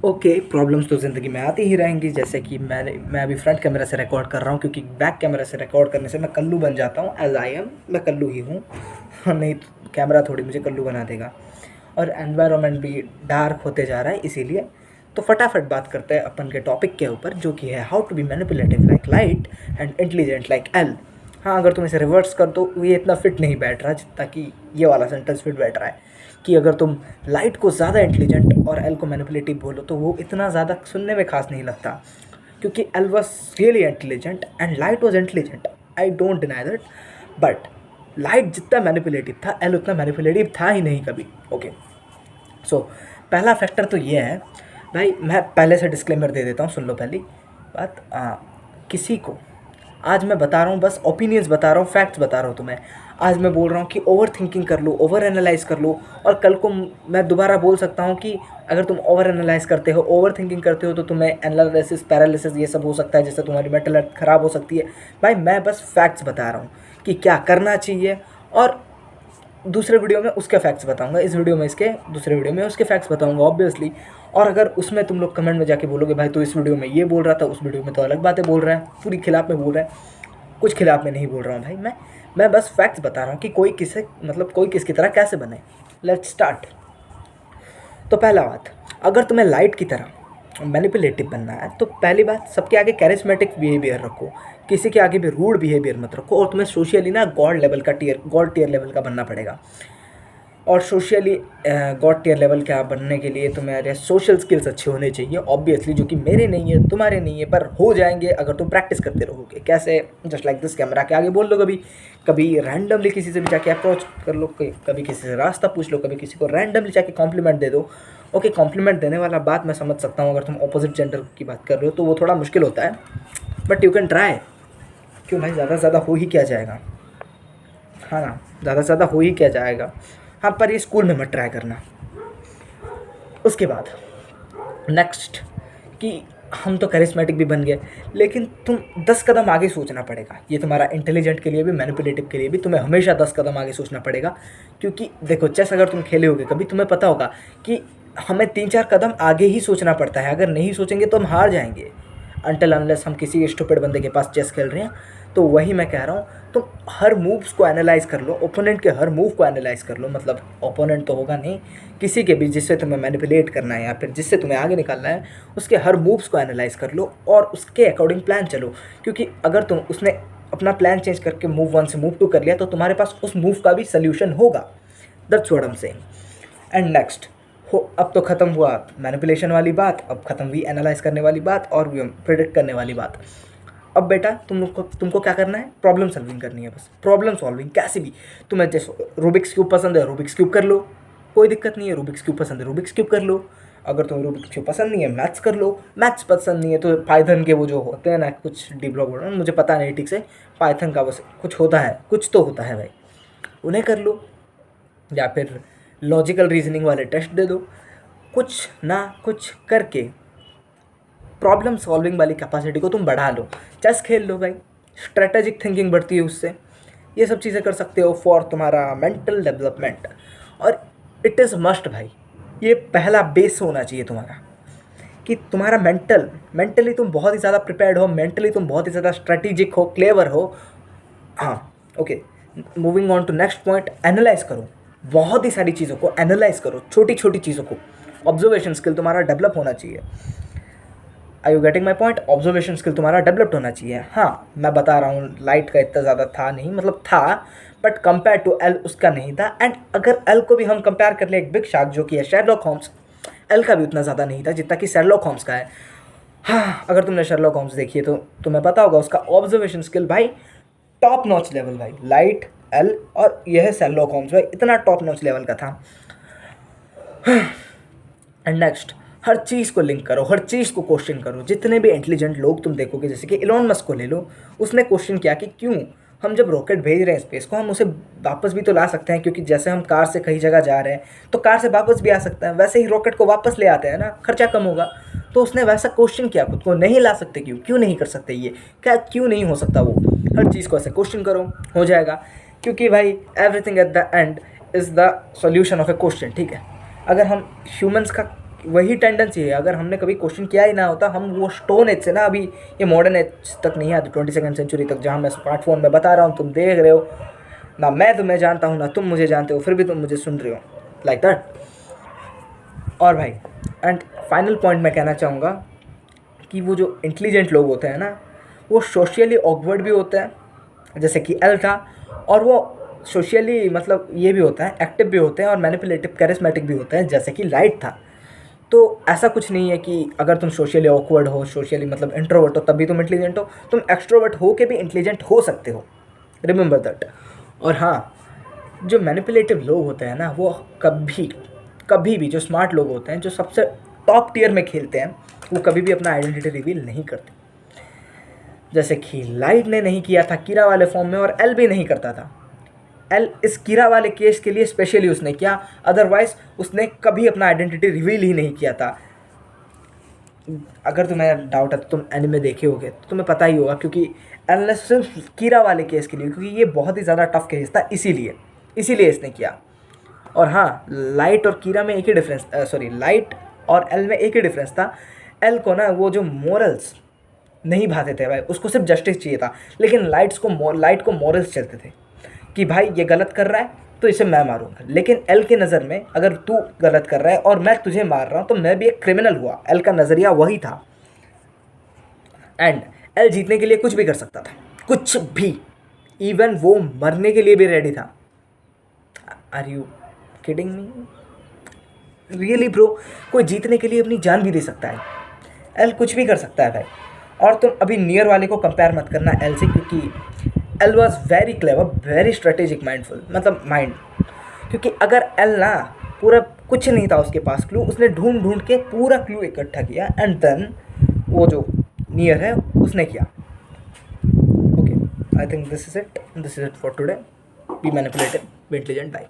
Okay, problems तो ज़िंदगी में आती ही रहेंगी। जैसे कि मैं अभी फ्रंट कैमरा से रिकॉर्ड कर रहा हूँ, क्योंकि बैक कैमरा से रिकॉर्ड करने से मैं कल्लू बन जाता हूँ। एज़ आई एम, मैं कल्लू ही हूँ। नहीं तो कैमरा थोड़ी मुझे कल्लू बना देगा। और एनवायरनमेंट भी डार्क होते जा रहा है, इसीलिए तो फटाफट बात करते हैं अपन के टॉपिक के ऊपर, जो कि है how to be manipulative like Light and intelligent like L. हाँ, अगर तुम इसे रिवर्स कर दो, ये इतना फिट नहीं बैठ रहा जितना कि ये वाला सेंटेंस फिट बैठ रहा है। कि अगर तुम लाइट को ज़्यादा इंटेलिजेंट और एल को मैनिपुलेटिव बोलो, तो वो इतना ज़्यादा सुनने में खास नहीं लगता, क्योंकि L was really intelligent and light was intelligent. I don't deny that, but light जितना मैनिपुलेटिव था, एल उतना मैनिपुलेटिव था ही नहीं कभी। ओके, सो पहला फैक्टर तो ये है भाई। मैं पहले से डिस्क्लेमर दे देता हूँ, सुन लो पहली बात। किसी को आज मैं बता रहा हूँ, बस ओपिनियंस बता रहा हूँ, फैक्ट्स बता रहा हूँ तुम्हें। आज मैं बोल रहा हूँ कि ओवर थिंकिंग कर लो, ओवर एनालाइज कर लो, और कल को मैं दोबारा बोल सकता हूँ कि अगर तुम ओवर एनालाइज करते हो, ओवर थिंकिंग करते हो, तो तुम्हें एनालिसिस पैरालिसिस ये सब हो सकता है, जिससे तुम्हारी मेंटल हेल्थ ख़राब हो सकती है। भाई मैं बस फैक्ट्स बता रहा हूँ कि क्या करना चाहिए, और दूसरे वीडियो में उसके फैक्ट्स बताऊंगा, इस वीडियो में इसके, दूसरे वीडियो में उसके फैक्ट्स बताऊंगा ऑब्वियसली। और अगर उसमें तुम लोग कमेंट में जाके बोलोगे भाई तो इस वीडियो में ये बोल रहा था, उस वीडियो में तो अलग बातें बोल रहा है, पूरी खिलाफ में बोल रहा है, कुछ खिलाफ में नहीं बोल रहा हूँ भाई। मैं बस फैक्ट्स बता रहा हूँ कि कोई किसे, मतलब कोई किसकी तरह कैसे बने। Let's start. तो पहला बात, अगर तुम्हें लाइट की तरह मैनिपुलेटिव बनना है, तो पहली बात, सबके आगे कैरिस्मेटिक बिहेवियर रखो, किसी के आगे भी रूड बिहेवियर मत रखो। और तुम्हें सोशली ना गॉड टियर लेवल का बनना पड़ेगा। और सोशली गॉड टियर लेवल का बनने के लिए तुम्हारे सोशल स्किल्स अच्छे होने चाहिए ऑब्वियसली, जो कि मेरे नहीं है, तुम्हारे नहीं है, पर हो जाएंगे अगर तुम प्रैक्टिस करते रहोगे। कैसे? जस्ट लाइक दिस, कैमरा के आगे बोल लो, कभी रैंडमली किसी से भी जाके अप्रोच कर लो, कभी किसी से रास्ता पूछ लो, कभी किसी को रैंडमली जाके कॉम्प्लीमेंट दे दो। ओके, कॉम्प्लीमेंट देने वाला बात मैं समझ सकता हूँ, अगर तुम अपोजिट जेंडर की बात कर रहे हो तो वो थोड़ा मुश्किल होता है, बट यू कैन ट्राई। क्यों भाई, ज़्यादा से ज़्यादा हो ही क्या जाएगा। हाँ ना, ज़्यादा से ज़्यादा हो ही क्या जाएगा। हाँ, पर ये स्कूल में मत ट्राई करना। उसके बाद नेक्स्ट, कि हम तो करिश्मेटिक भी बन गए, लेकिन तुम 10 कदम आगे सोचना पड़ेगा। ये तुम्हारा इंटेलिजेंट के लिए भी, मैनिपुलेटिव के लिए भी, तुम्हें हमेशा 10 कदम आगे सोचना पड़ेगा। क्योंकि देखो, चेस अगर तुम खेले होगे कभी, तुम्हें पता होगा कि हमें 3-4 कदम आगे ही सोचना पड़ता है। अगर नहीं सोचेंगे तो हम हार जाएंगे, अनटिल अनलेस हम किसी स्टूपिड बंदे के पास चेस खेल रहे हैं। तो वही मैं कह रहा हूँ, तुम हर मूव्स को एनालाइज कर लो, ओपोनेंट के हर मूव को एनालाइज कर लो, मतलब ओपोनेंट तो होगा नहीं, किसी के भी जिससे तुम्हें मैनिपुलेट करना है या फिर जिससे तुम्हें आगे निकालना है, उसके हर मूव्स को एनालाइज कर लो और उसके अकॉर्डिंग प्लान चलो। क्योंकि अगर तुम उसने अपना प्लान चेंज करके मूव 1 से मूव 2 कर लिया, तो तुम्हारे पास उस मूव का भी सोल्यूशन होगा। That's what I am saying. And next, हो अब तो ख़त्म हुआ मैनिपुलेशन वाली बात, अब ख़त्म हुई एनालाइज करने वाली बात और प्रेडिक्ट करने वाली बात। अब बेटा तुमको क्या करना है? प्रॉब्लम सॉल्विंग करनी है बस। प्रॉब्लम सॉल्विंग कैसे भी, तुम्हें जैसे रूबिक्स क्यूब पसंद है, रूबिक्स क्यूब कर लो, कोई दिक्कत नहीं है। रूबिक्स क्यूब पसंद है, रूबिक्स क्यूब कर लो। अगर तुम्हें रूबिक्स क्यूब पसंद नहीं है, मैथ्स कर लो। मैथ्स पसंद नहीं है तो पाइथन के वो जो होते हैं ना, कुछ डिब्लॉक, मुझे पता नहीं ठीक से, पाइथन का बस कुछ होता है, कुछ तो होता है भाई, उन्हें कर लो। या फिर लॉजिकल रीजनिंग वाले टेस्ट दे दो। कुछ ना कुछ करके प्रॉब्लम सॉल्विंग वाली कैपेसिटी को तुम बढ़ा लो। चेस खेल लो भाई, स्ट्रेटेजिक थिंकिंग बढ़ती है उससे। ये सब चीज़ें कर सकते हो फॉर तुम्हारा मेंटल डेवलपमेंट। और इट इज़ मस्ट भाई, ये पहला बेस होना चाहिए तुम्हारा, कि तुम्हारा मेंटली तुम बहुत ही ज़्यादा प्रिपेयर्ड हो, मेंटली तुम बहुत ही ज़्यादा स्ट्रेटेजिक हो, क्लेवर हो। हाँ, okay, moving on to next point, analyse करो। बहुत ही सारी चीज़ों को एनालाइज करो, छोटी छोटी चीज़ों को। ऑब्जर्वेशन स्किल तुम्हारा डेवलप होना चाहिए। I you getting my point? Observation skill तुम्हारा डेवलप्ड होना चाहिए। हाँ, मैं बता रहा हूँ, लाइट का इतना ज़्यादा था नहीं, मतलब था, बट कंपेयर टू एल उसका नहीं था। एंड अगर एल को भी हम कंपेयर कर ले एक बिग शार्क जो कि है शेरलॉक होम्स, एल का भी उतना ज़्यादा नहीं था जितना कि शेरलॉक होम्स का है। हाँ, अगर तुमने शेरलॉक होम्स देखी है तो तुम्हें पता होगा उसका ऑब्जर्वेशन स्किल भाई टॉप नॉच लेवल भाई। लाइट, एल और यह शेरलॉक होम्स भाई इतना टॉप नॉच लेवल का था। एंड नेक्स्ट, हर चीज़ को लिंक करो, हर चीज़ को क्वेश्चन करो। जितने भी इंटेलिजेंट लोग तुम देखोगे, जैसे कि इलॉन मस्क को ले लो, उसने क्वेश्चन किया कि क्यों हम जब रॉकेट भेज रहे हैं स्पेस को, हम उसे वापस भी तो ला सकते हैं, क्योंकि जैसे हम कार से कहीं जगह जा रहे हैं तो कार से वापस भी आ सकते हैं, वैसे ही रॉकेट को वापस ले आते हैं ना, खर्चा कम होगा। तो उसने वैसा क्वेश्चन किया खुद को, नहीं ला सकते क्यों, क्यों नहीं कर सकते, ये क्या क्यों नहीं हो सकता? वो हर चीज़ को ऐसे क्वेश्चन करो, हो जाएगा। क्योंकि भाई everything at the end is the solution of A question, ठीक है। अगर हम ह्यूमंस का वही टेंडेंसी है। अगर हमने कभी क्वेश्चन किया ही ना होता, हम वो स्टोन एज से ना, अभी ये मॉडर्न एज तक नहीं आते, 22nd सेंचुरी तक, जहाँ मैं स्मार्टफोन में बता रहा हूँ, तुम देख रहे हो ना, मैं तुम्हें जानता हूँ ना तुम मुझे जानते हो, फिर भी तुम मुझे सुन रहे हो, लाइक दैट। और भाई एंड फाइनल पॉइंट मैं कहना चाहूँगा कि वो जो इंटेलिजेंट लोग होते हैं ना, वो सोशली ऑकवर्ड भी होते हैं, जैसे कि एल था, और वो सोशली मतलब ये भी होता है, एक्टिव भी होते हैं, और मैनिपुलेटिव कैरिस्मेटिक भी होते हैं, जैसे कि लाइट था। तो ऐसा कुछ नहीं है कि अगर तुम सोशली ऑकवर्ड हो, सोशली मतलब इंट्रोवर्ट हो, तभी तुम इंटेलिजेंट हो, तुम एक्सट्रोवर्ट हो के भी इंटेलिजेंट हो सकते हो, रिमेंबर दैट। और हाँ, जो मैनिपुलेटिव लोग होते हैं ना, वो कभी कभी भी, जो स्मार्ट लोग होते हैं, जो सबसे टॉप टियर में खेलते हैं, वो कभी भी अपना आइडेंटिटी रिवील नहीं करते। जैसे कि लाइट ने नहीं किया था कीरा वाले फॉर्म में, और एल भी नहीं करता था। एल इस कीरा वाले केस के लिए स्पेशली उसने किया, अदरवाइज उसने कभी अपना आइडेंटिटी रिवील ही नहीं किया था। अगर तुम्हें डाउट है तो तुम एनिमे देखे होगे तो तुम्हें पता ही होगा, क्योंकि एल ने सिर्फ कीरा वाले केस के लिए, क्योंकि ये बहुत ही ज़्यादा टफ केस था, इसीलिए इसने किया। और हाँ, लाइट और कीरा में एक ही डिफरेंस, लाइट और एल में एक ही डिफरेंस था। एल को ना वो जो मोरल्स नहीं भाते थे भाई, उसको सिर्फ जस्टिस चाहिए था, लेकिन लाइट को मॉरल्स चलते थे कि भाई ये गलत कर रहा है तो इसे मैं मारूंगा। लेकिन एल के नज़र में अगर तू गलत कर रहा है और मैं तुझे मार रहा हूँ तो मैं भी एक क्रिमिनल हुआ। एल का नज़रिया वही था। एंड एल जीतने के लिए कुछ भी कर सकता था, कुछ भी, इवन वो मरने के लिए भी रेडी था। Are you kidding me? Really bro, कोई जीतने के लिए अपनी जान भी दे सकता है। एल कुछ भी कर सकता है भाई। और तुम अभी नियर वाले को कंपेयर मत करना एल से, क्योंकि L was very clever, very strategic, mindful, मतलब माइंड। क्योंकि अगर एल ना पूरा कुछ नहीं था उसके पास क्लू, उसने ढूंढ ढूंढ के पूरा क्लू इकट्ठा किया, एंड देन वो जो नियर है उसने किया। Okay, I think this is it for today. Be manipulated, be intelligent, bye.